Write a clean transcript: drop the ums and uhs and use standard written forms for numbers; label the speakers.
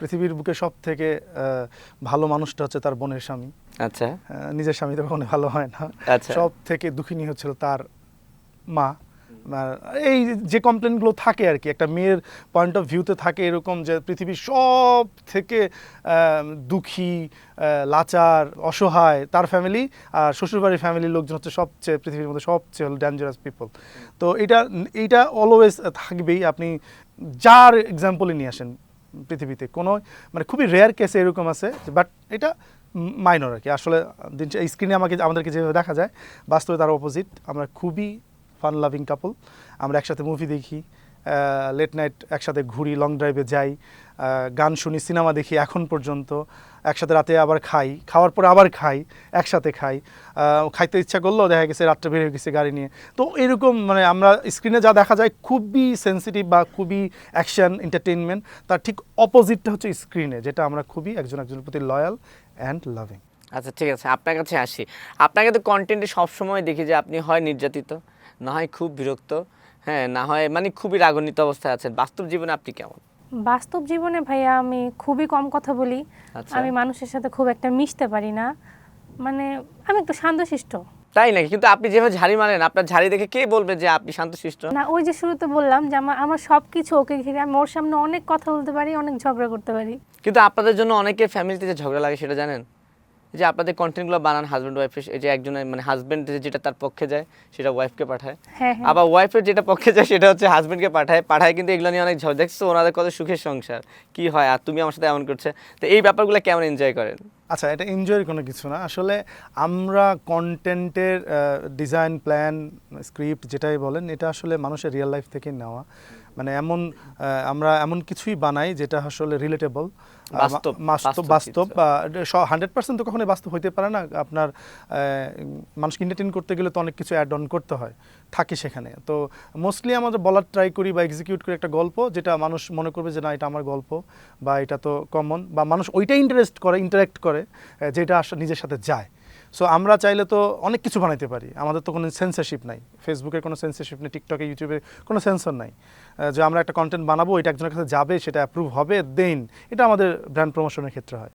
Speaker 1: পৃথিবীর বুকে সবথেকে ভালো মানুষটা হচ্ছে তার বোনের স্বামী।
Speaker 2: আচ্ছা
Speaker 1: নিজের স্বামী তো কখনো ভালো হয় না।
Speaker 2: আচ্ছা
Speaker 1: সবথেকে দুঃখিনী হচ্ছিল তার মা। এই যে কমপ্লেনগুলো থাকে আর কি, একটা মেয়ের পয়েন্ট অফ ভিউতে থাকে এরকম যে পৃথিবীর সব থেকে দুঃখী, লাচার, অসহায় তার ফ্যামিলি, আর শ্বশুরবাড়ির ফ্যামিলির লোকজন হচ্ছে সবচেয়ে পৃথিবীর মধ্যে সবচেয়ে হল ডেঞ্জারাস পিপল। তো এইটা অলওয়েজ থাকবেই। আপনি যার এক্সাম্পলই নিয়ে আসেন পৃথিবীতে, কোনো মানে খুবই রেয়ার কেসে এরকম আছে, বাট এটা মাইনর আর কি। আসলে স্ক্রিনে আমাদেরকে যেভাবে দেখা যায়, বাস্তবে তার অপোজিট। আমরা খুবই ফান লাভিং কাপল। আমরা একসাথে মুভি দেখি, লেট নাইট একসাথে ঘুরি, লং ড্রাইভে যাই, গান শুনি, সিনেমা দেখি এখন পর্যন্ত। একসাথে রাতে আবার খাই, খাওয়ার পরে আবার খাই, একসাথে খাই। খাইতে ইচ্ছা করলো, দেখা গেছে রাত্রে বের হয়ে গেছে গাড়ি নিয়ে। তো এরকম মানে আমরা স্ক্রিনে যা দেখা যায় খুবই সেন্সিটিভ বা খুবই অ্যাকশন এন্টারটেইনমেন্ট, তার ঠিক অপোজিটটা হচ্ছে স্ক্রিনে, যেটা আমরা খুবই একজনের প্রতি লয়াল অ্যান্ড লাভিং।
Speaker 2: আচ্ছা ঠিক আছে, আপনার কাছে আসি। আপনাকে তো কন্টেন্টে সবসময় দেখি যে আপনি হয় নির্যাতিত, না হয় খুব বিরক্ত, হ্যাঁ, না হয় মানে খুবই রাগান্বিত অবস্থায় আছেন। বাস্তব জীবনে আপনি কেমন?
Speaker 3: বাস্তব জীবনে ভাইয়া আমি খুবই কম কথা বলি।
Speaker 2: আচ্ছা
Speaker 3: আমি মানুষের সাথে খুব একটা মিশতে পারি না, মানে আমি একটু শান্তশিষ্ট।
Speaker 2: তাই নাকি? কিন্তু আপনি যেভাবে ঝাড়ি মারেন, আপনার ঝাড়ি দেখে কে বলবে যে আপনি শান্তশিষ্ট?
Speaker 3: না, ওই যে শুরুতে বললাম যে আমার সব কিছু ওকে ঘিরে, আমি ওর সামনে অনেক কথা বলতে পারি, অনেক ঝগড়া করতে পারি।
Speaker 2: কিন্তু আপনাদের জন্য অনেকের ফ্যামিলিতে যে ঝগড়া লাগে সেটা জানেন? যে আপনাদের কন্টেন্টগুলো বানান হাজব্যান্ড ওয়াইফের, এই যে একজনের মানে হাজব্যান্ড যেটা তার পক্ষে যায় সেটা ওয়াইফকে পাঠায়,
Speaker 3: হ্যাঁ হ্যাঁ।
Speaker 2: আবার ওয়াইফের যেটা পক্ষে যায় সেটা হচ্ছে হাজব্যান্ডকে পাঠায় কিন্তু এগুলো নিয়ে অনেক ঝগড়া। দেখছো ওনাদের কত সুখের সংসার, কি হয় আর তুমি আমার সাথে এমন করছে। তো এই ব্যাপারগুলো কেমন এনজয় করেন?
Speaker 1: আচ্ছা, এটা এনজয়ের কোনো কিছু না আসলে। আমরা কন্টেন্টের ডিজাইন, প্ল্যান, স্ক্রিপ্ট যেটাই বলেন, এটা আসলে মানুষের রিয়েল লাইফ থেকে নেওয়া। মানে আমরা এমন কিছুই বানাই যেটা আসলে রিলেটেবল, বাস্তব। 100% তো কখনোই বাস্তব হইতে পারে না। আপনার মানুষকে এন্টারটেইন করতে গেলে তো অনেক কিছু অ্যাড অন করতে হয়, থাকে সেখানে। তো মোস্টলি আমাদের বলার ট্রাই করি বা এক্সিকিউট করি একটা গল্প, যেটা মানুষ মনে করবে যে না এটা আমার গল্প, বা এটা তো কমন, বা মানুষ ওইটা ইন্টারেক্ট করে যেটা আসলে নিজের সাথে যায়। সো আমরা চাইলে তো অনেক কিছু বানাইতে পারি, আমাদের তো কোনো সেন্সরশিপ নাই। ফেসবুকের কোনো সেন্সরশিপ নেই, টিকটকে, ইউটিউবে কোনো সেন্সর নাই যে আমরা একটা কন্টেন্ট বানাবো, এটা একজনের কাছে যাবে, সেটা অ্যাপ্রুভ হবে, দেন এটা আমাদের ব্র্যান্ড প্রমোশনের ক্ষেত্রে হয়।